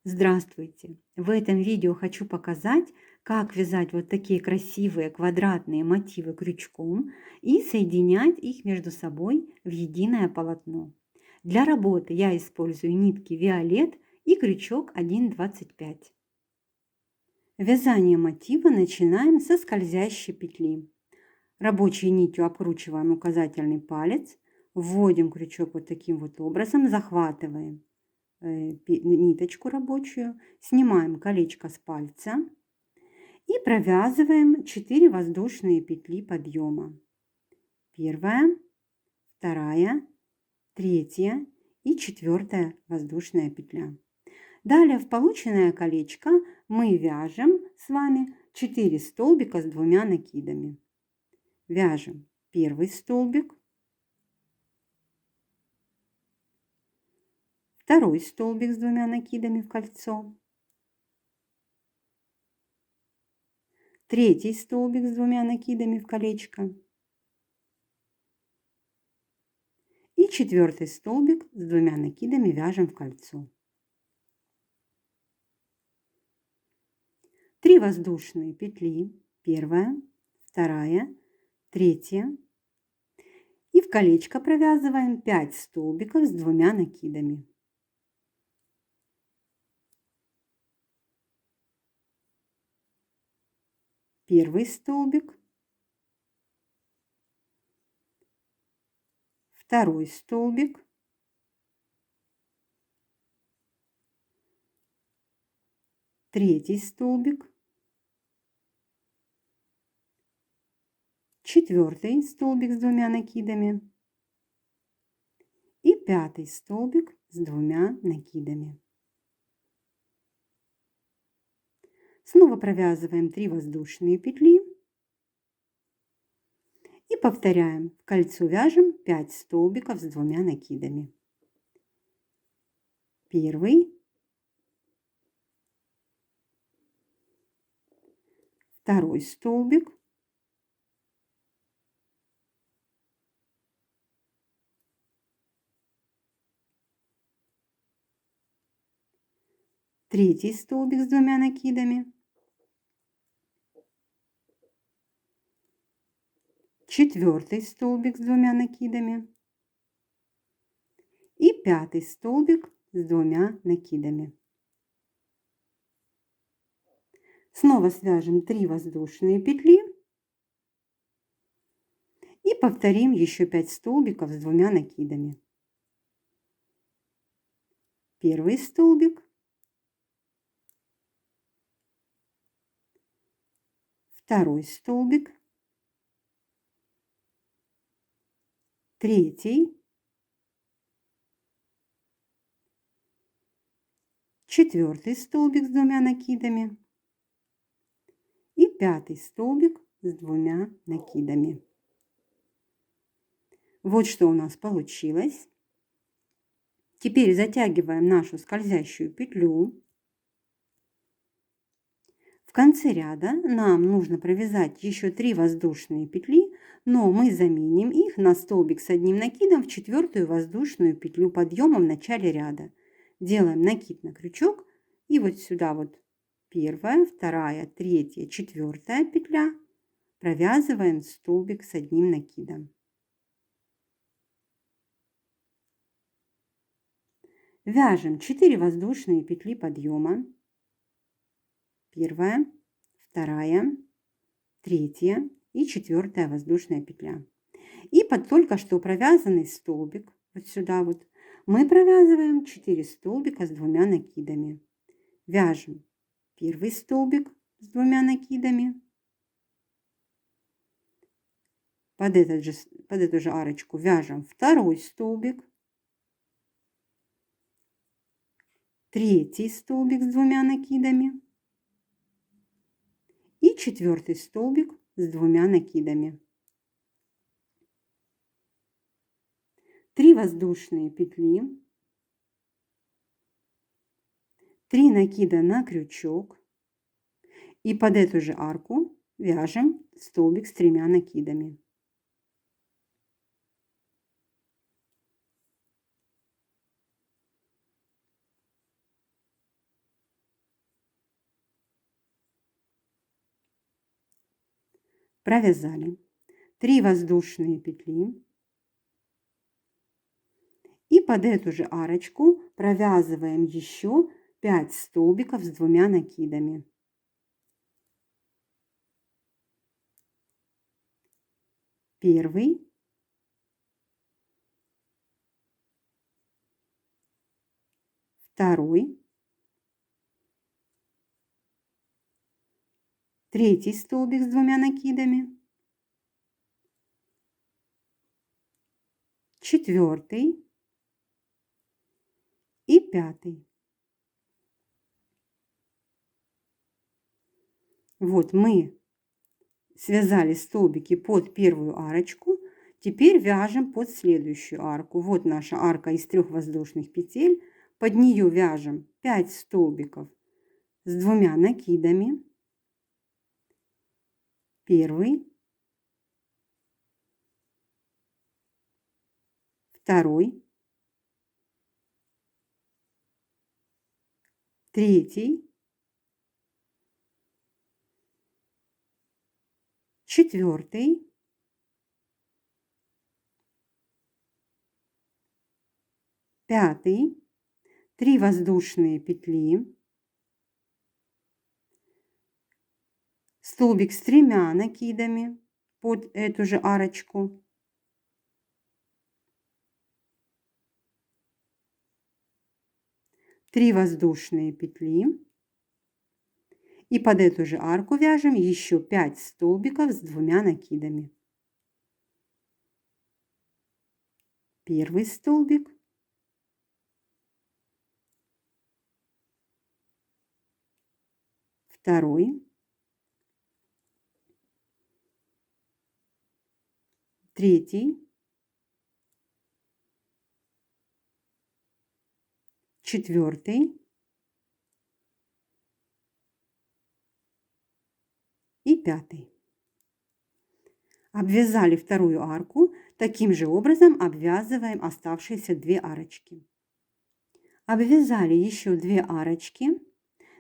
Здравствуйте! В этом видео хочу показать, как вязать вот такие красивые квадратные мотивы крючком и соединять их между собой в единое полотно. Для работы я использую нитки Виолет и крючок 1,25. Вязание мотива начинаем со скользящей петли. Рабочей нитью обкручиваем указательный палец, вводим крючок вот таким вот образом, захватываем ниточку рабочую, снимаем колечко с пальца и провязываем 4 воздушные петли подъема. Первая, вторая, третья и четвертая воздушная петля. Далее в полученное колечко мы вяжем с вами 4 столбика с 2 накидами. Вяжем первый столбик, второй столбик с 2 накидами в кольцо, третий столбик с 2 накидами в колечко и четвертый столбик с 2 накидами вяжем в кольцо. 3 воздушные петли, первая, вторая, третья, и в колечко провязываем 5 столбиков с 2 накидами. Первый столбик, второй столбик, третий столбик, четвертый столбик с 2 накидами и пятый столбик с 2 накидами. Снова провязываем 3 воздушные петли и повторяем. В кольцо вяжем 5 столбиков с 2 накидами. Первый, второй столбик, третий столбик с 2 накидами, четвертый столбик с 2 накидами и пятый столбик с 2 накидами. Снова свяжем 3 воздушные петли и повторим еще 5 столбиков с 2 накидами. Первый столбик, второй столбик, третий, четвертый столбик с 2 накидами и пятый столбик с 2 накидами. Вот что у нас получилось. Теперь затягиваем нашу скользящую петлю. В конце ряда нам нужно провязать еще 3 воздушные петли, но мы заменим их на столбик с одним накидом в четвертую воздушную петлю подъема в начале ряда. Делаем накид на крючок и вот сюда вот первая, вторая, третья, четвертая петля, провязываем столбик с одним накидом. Вяжем 4 воздушные петли подъема. Первая, вторая, третья и четвертая воздушная петля. И под только что провязанный столбик, вот сюда вот, мы провязываем 4 столбика с 2 накидами. Вяжем первый столбик с 2 накидами. Под эту же арочку вяжем второй столбик. Третий столбик с 2 накидами. И четвертый столбик с 2 накидами. 3 воздушные петли, 3 накида на крючок и под эту же арку вяжем столбик с 3 накидами. провязали 3 воздушные петли и под эту же арочку провязываем еще 5 столбиков с 2 накидами. Первый, второй, третий столбик с 2 накидами, четвертый и пятый. Вот мы связали столбики под первую арочку, теперь вяжем под следующую арку. Вот наша арка из 3 воздушных петель, под нее вяжем 5 столбиков с 2 накидами. Первый, второй, третий, четвертый, пятый, 3 воздушные петли, столбик с 3 накидами под эту же арочку, три воздушные петли и под эту же арку вяжем еще 5 столбиков с 2 накидами. Первый столбик, второй, третий, четвертый и пятый. Обвязали вторую арку, таким же образом обвязываем оставшиеся 2 арочки. Обвязали еще 2 арочки,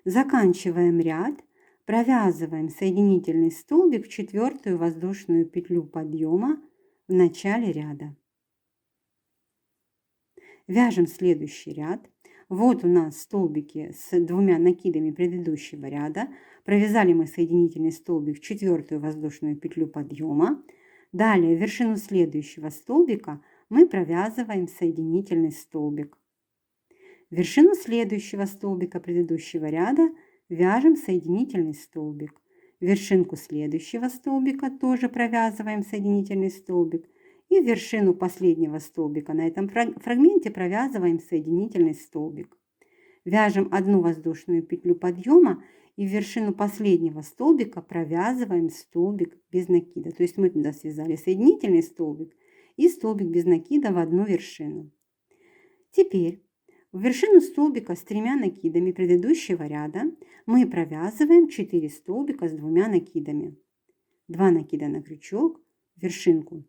заканчиваем ряд, провязываем соединительный столбик в 4-ю воздушную петлю подъема в начале ряда. Вяжем следующий ряд. Вот у нас столбики с 2 накидами предыдущего ряда. Провязали мы соединительный столбик в 4-ю воздушную петлю подъема. Далее в вершину следующего столбика мы провязываем соединительный столбик. В вершину следующего столбика предыдущего ряда вяжем соединительный столбик. В вершинку следующего столбика тоже провязываем соединительный столбик. И в вершину последнего столбика на этом фрагменте провязываем соединительный столбик. Вяжем 1 воздушную петлю подъема и в вершину последнего столбика провязываем столбик без накида. То есть мы туда связали соединительный столбик и столбик без накида в одну вершину. Теперь в вершину столбика с 3 накидами предыдущего ряда мы провязываем 4 столбика с 2 накидами. 2 накида на крючок, вершинку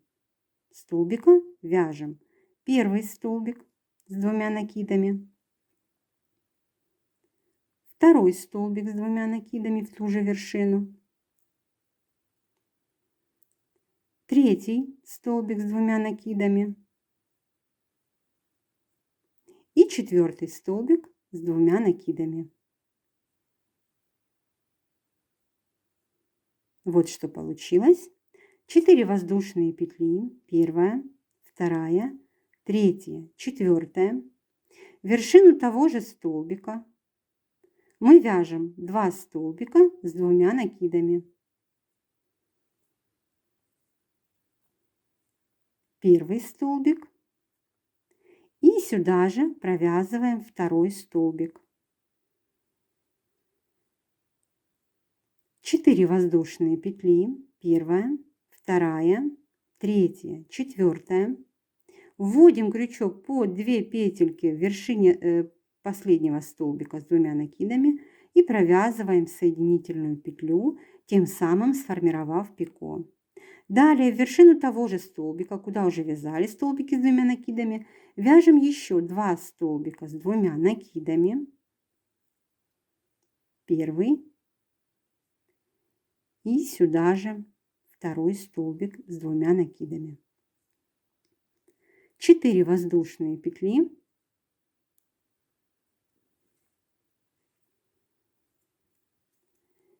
столбика вяжем первый столбик с 2 накидами, второй столбик с 2 накидами в ту же вершину, третий столбик с 2 накидами и 4-й столбик с 2 накидами. Вот что получилось. 4 воздушные петли, первая, вторая, третья, четвертая. В вершину того же столбика мы вяжем 2 столбика с 2 накидами. Первый столбик и сюда же провязываем второй столбик. 4 воздушные петли, первая, вторая, третья, четвертая. Вводим крючок под 2 петельки в вершине последнего столбика с 2 накидами и провязываем соединительную петлю, тем самым сформировав пико. Далее в вершину того же столбика, куда уже вязали столбики с 2 накидами, вяжем еще 2 столбика с 2 накидами. Первый и сюда же второй столбик с 2 накидами. 4 воздушные петли.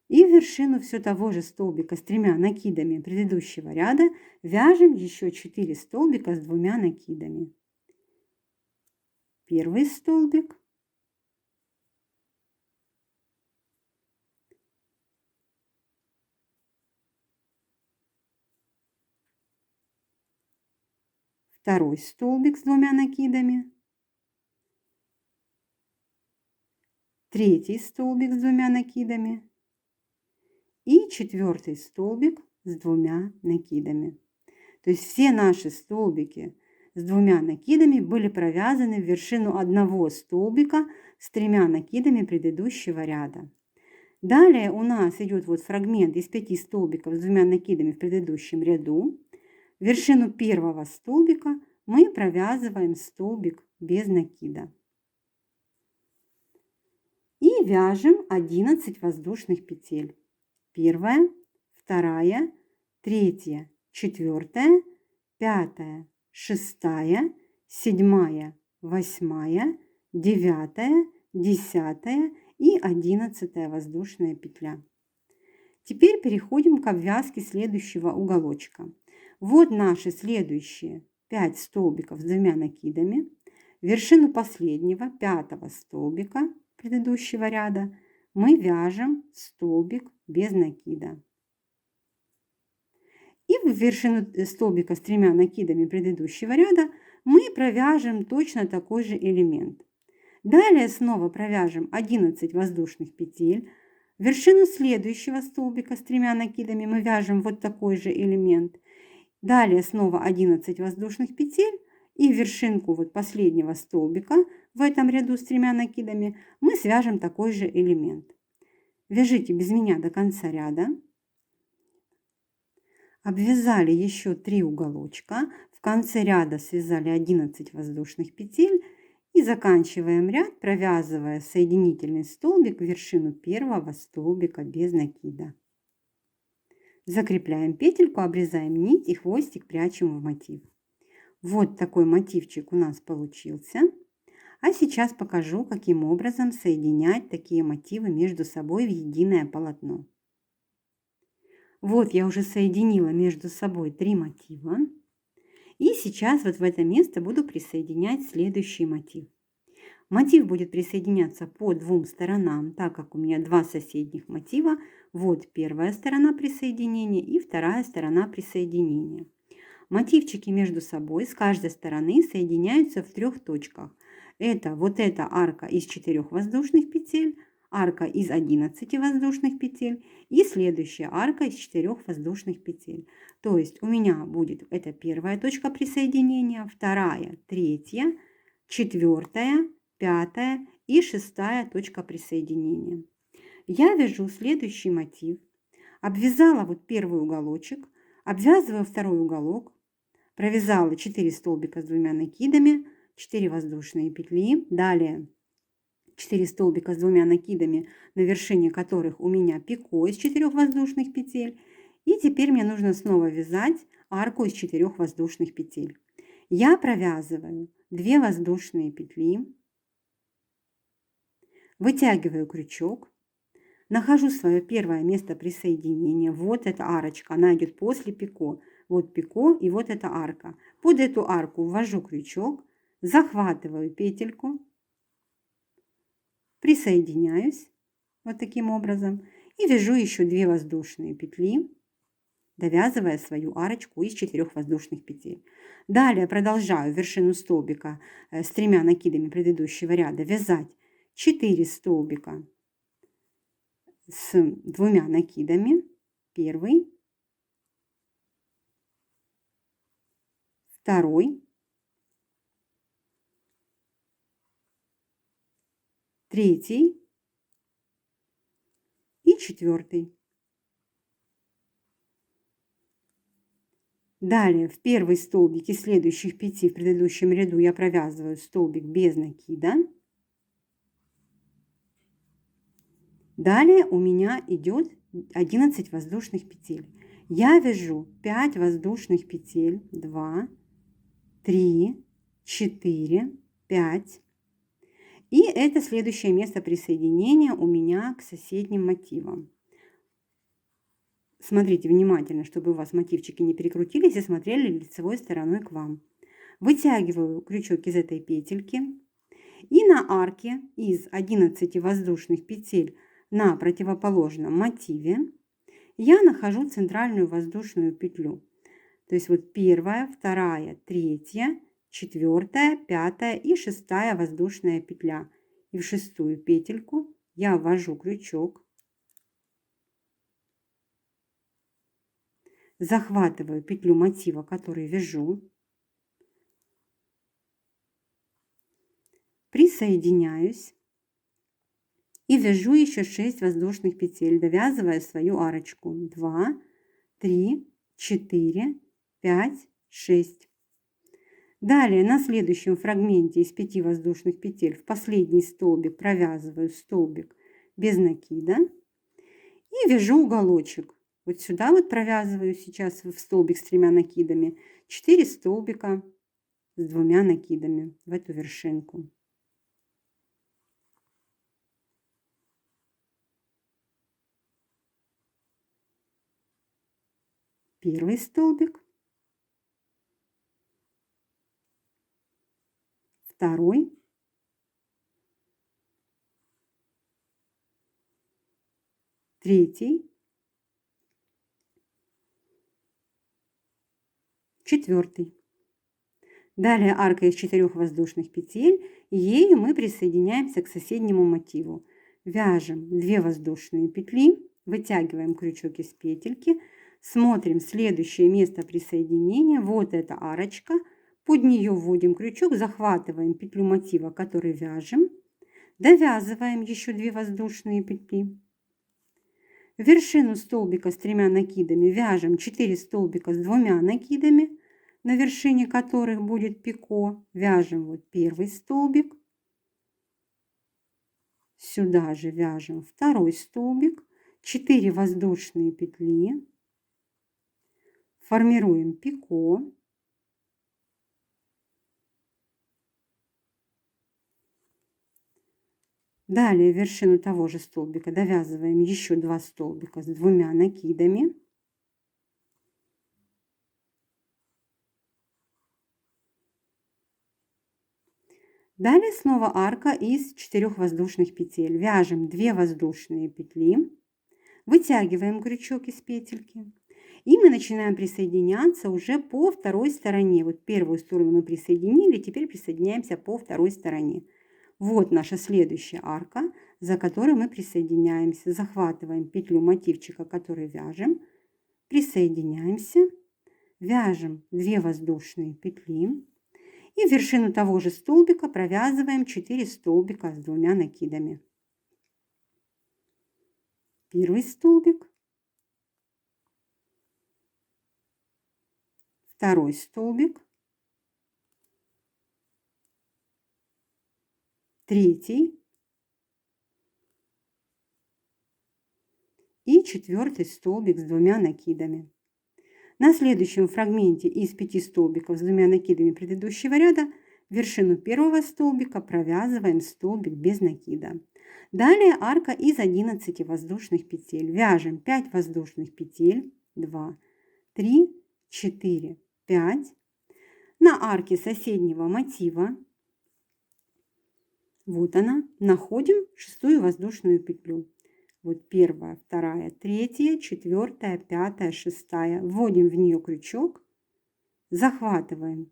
И в вершину все того же столбика с 3 накидами предыдущего ряда вяжем еще 4 столбика с 2 накидами. Первый столбик, второй столбик с 2 накидами, третий столбик с 2 накидами и четвертый столбик с 2 накидами. То есть все наши столбики с 2 накидами были провязаны в вершину одного столбика с 3 накидами предыдущего ряда. Далее у нас идет вот фрагмент из 5 столбиков с 2 накидами в предыдущем ряду. В вершину первого столбика мы провязываем столбик без накида. И вяжем 11 воздушных петель. Первая, вторая, третья, четвертая, пятая, шестая, седьмая, восьмая, девятая, 10 и 11 воздушная петля. Теперь переходим к обвязке следующего уголочка. Вот наши следующие 5 столбиков с 2 накидами. В вершину последнего 5 столбика предыдущего ряда мы вяжем столбик без накида. И в вершину столбика с 3 накидами предыдущего ряда мы провяжем точно такой же элемент. Далее снова провяжем 11 воздушных петель. В вершину следующего столбика с 3 накидами мы вяжем вот такой же элемент. Далее снова 11 воздушных петель. И в вершинку вот последнего столбика в этом ряду с 3 накидами мы свяжем такой же элемент. Вяжите без меня до конца ряда. Обвязали еще 3 уголочка. В конце ряда связали 11 воздушных петель. И заканчиваем ряд, провязывая соединительный столбик в вершину первого столбика без накида. Закрепляем петельку, обрезаем нить и хвостик прячем в мотив. Вот такой мотивчик у нас получился. А сейчас покажу, каким образом соединять такие мотивы между собой в единое полотно. Вот я уже соединила между собой 3 мотива. И сейчас вот в это место буду присоединять следующий мотив. Мотив будет присоединяться по 2 сторонам, так как у меня 2 соседних мотива. Вот первая сторона присоединения и вторая сторона присоединения. Мотивчики между собой с каждой стороны соединяются в 3 точках. Это вот эта арка из 4 воздушных петель, арка из 11 воздушных петель и следующая арка из 4 воздушных петель. То есть у меня будет это первая точка присоединения, вторая, третья, четвертая, 5 и 6 точка присоединения. Я вяжу следующий мотив. Обвязала вот первый уголочек, обвязываю второй уголок, провязала 4 столбика с 2 накидами, 4 воздушные петли, далее 4 столбика с 2 накидами, на вершине которых у меня пико из 4 воздушных петель. И теперь мне нужно снова вязать арку из 4 воздушных петель. Я провязываю 2 воздушные петли, вытягиваю крючок, нахожу свое первое место присоединения. Вот эта арочка, она идет после пико. Вот пико и вот эта арка. Под эту арку ввожу крючок, захватываю петельку, присоединяюсь вот таким образом и вяжу еще 2 воздушные петли, довязывая свою арочку из 4 воздушных петель. Далее продолжаю вершину столбика с 3 накидами предыдущего ряда вязать 4 столбика с 2 накидами. Первый, второй, третий и четвертый. Далее в первый столбик из следующих 5 в предыдущем ряду я провязываю столбик без накида. Далее у меня идет 11 воздушных петель. Я вяжу 5 воздушных петель, 2, 3, 4, 5. И это следующее место присоединения у меня к соседним мотивам. Смотрите внимательно, чтобы у вас мотивчики не перекрутились и смотрели лицевой стороной к вам. Вытягиваю крючок из этой петельки и на арке из 11 воздушных петель на противоположном мотиве я нахожу центральную воздушную петлю. То есть вот первая, вторая, третья, четвертая, пятая и шестая воздушная петля. И в шестую петельку я ввожу крючок, захватываю петлю мотива, который вяжу, присоединяюсь и вяжу еще 6 воздушных петель, довязывая свою арочку. 2, 3, 4, 5, 6. Далее на следующем фрагменте из 5 воздушных петель в последний столбик провязываю столбик без накида и вяжу уголочек. Вот сюда вот провязываю сейчас в столбик с 3 накидами 4 столбика с 2 накидами в эту вершинку. Первый столбик, второй, третий, четвертый. Далее арка из 4 воздушных петель, и ею мы присоединяемся к соседнему мотиву. Вяжем 2 воздушные петли, вытягиваем крючок из петельки, смотрим следующее место присоединения, вот эта арочка, под нее вводим крючок, захватываем петлю мотива, который вяжем, довязываем еще 2 воздушные петли. В вершину столбика с 3 накидами вяжем 4 столбика с 2 накидами, на вершине которых будет пико. Вяжем вот первый столбик, сюда же вяжем второй столбик, 4 воздушные петли, формируем пико, далее в вершину того же столбика довязываем еще 2 столбика с 2 накидами. Далее снова арка из 4 воздушных петель. Вяжем 2 воздушные петли, вытягиваем крючок из петельки. И мы начинаем присоединяться уже по второй стороне. Вот первую сторону мы присоединили, теперь присоединяемся по второй стороне. Вот наша следующая арка, за которой мы присоединяемся. Захватываем петлю мотивчика, который вяжем, присоединяемся, вяжем 2 воздушные петли. И в вершину того же столбика провязываем 4 столбика с 2 накидами. Первый столбик, второй столбик, третий и четвертый столбик с 2 накидами. На следующем фрагменте из 5 столбиков с 2 накидами предыдущего ряда в вершину первого столбика провязываем столбик без накида. Далее арка из 11 воздушных петель. Вяжем 5 воздушных петель, 2, 3, 4, 5. На арке соседнего мотива, вот она, находим 6 воздушную петлю. Вот первая, вторая, третья, четвертая, пятая, шестая. Вводим в нее крючок, захватываем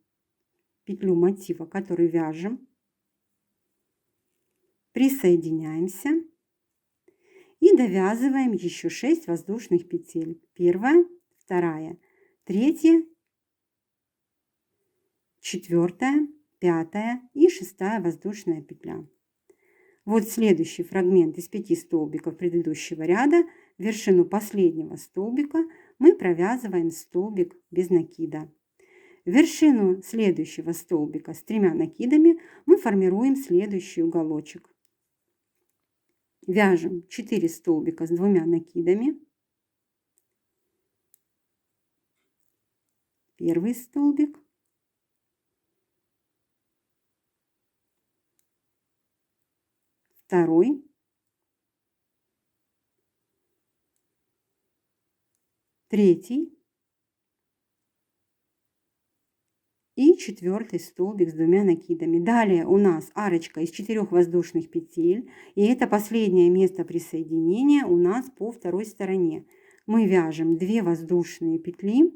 петлю мотива, который вяжем, присоединяемся и довязываем еще 6 воздушных петель. Первая, вторая, третья, четвертая, пятая и шестая воздушная петля. Вот следующий фрагмент из 5 столбиков предыдущего ряда. В вершину последнего столбика мы провязываем столбик без накида. В вершину следующего столбика с 3 накидами мы формируем следующий уголочек. Вяжем 4 столбика с 2 накидами. Первый столбик. Второй. Третий. И четвертый столбик с 2 накидами. Далее у нас арочка из 4 воздушных петель. И это последнее место присоединения у нас по второй стороне. Мы вяжем 2 воздушные петли,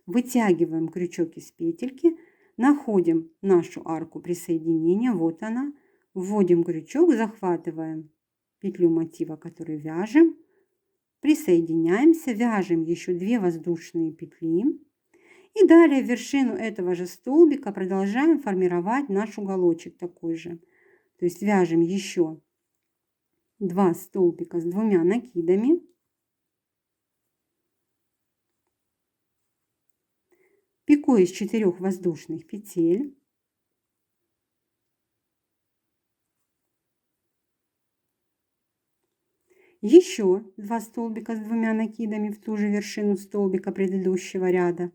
вытягиваем крючок из петельки, находим нашу арку присоединения, вот она, вводим крючок, захватываем петлю мотива, который вяжем, присоединяемся, вяжем еще 2 воздушные петли. И далее в вершину этого же столбика продолжаем формировать наш уголочек такой же. То есть вяжем еще 2 столбика с 2 накидами. Пику из 4 воздушных петель. Еще 2 столбика с 2 накидами в ту же вершину столбика предыдущего ряда.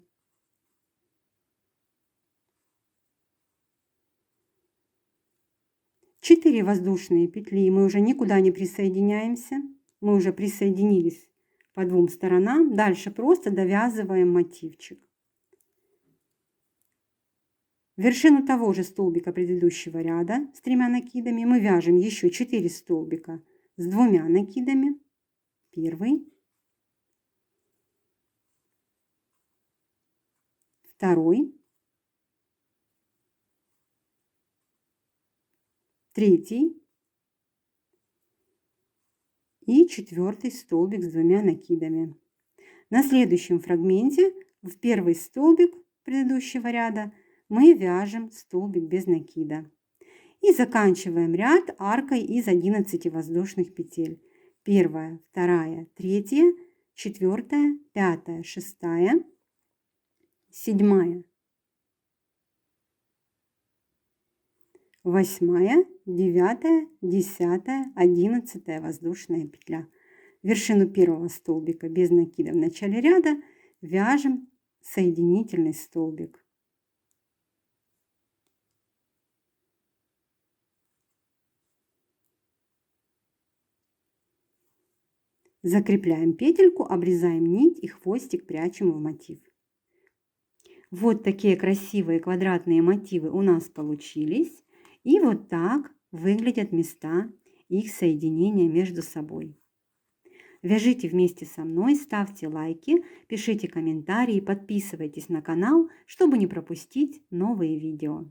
Четыре воздушные петли, мы уже никуда не присоединяемся, мы уже присоединились по 2 сторонам. Дальше просто довязываем мотивчик. В вершину того же столбика предыдущего ряда с 3 накидами мы вяжем еще 4 столбика с 2 накидами. Первый, второй, третий и четвертый столбик с 2 накидами. На следующем фрагменте в первый столбик предыдущего ряда мы вяжем столбик без накида. И заканчиваем ряд аркой из 11 воздушных петель. Первая, вторая, третья, четвертая, пятая, шестая, седьмая, восьмая, девятая, десятая, 11 воздушная петля. Вершину первого столбика без накида в начале ряда вяжем соединительный столбик. Закрепляем петельку, обрезаем нить и хвостик прячем в мотив. Вот такие красивые квадратные мотивы у нас получились. И вот так выглядят места их соединения между собой. Вяжите вместе со мной, ставьте лайки, пишите комментарии, подписывайтесь на канал, чтобы не пропустить новые видео.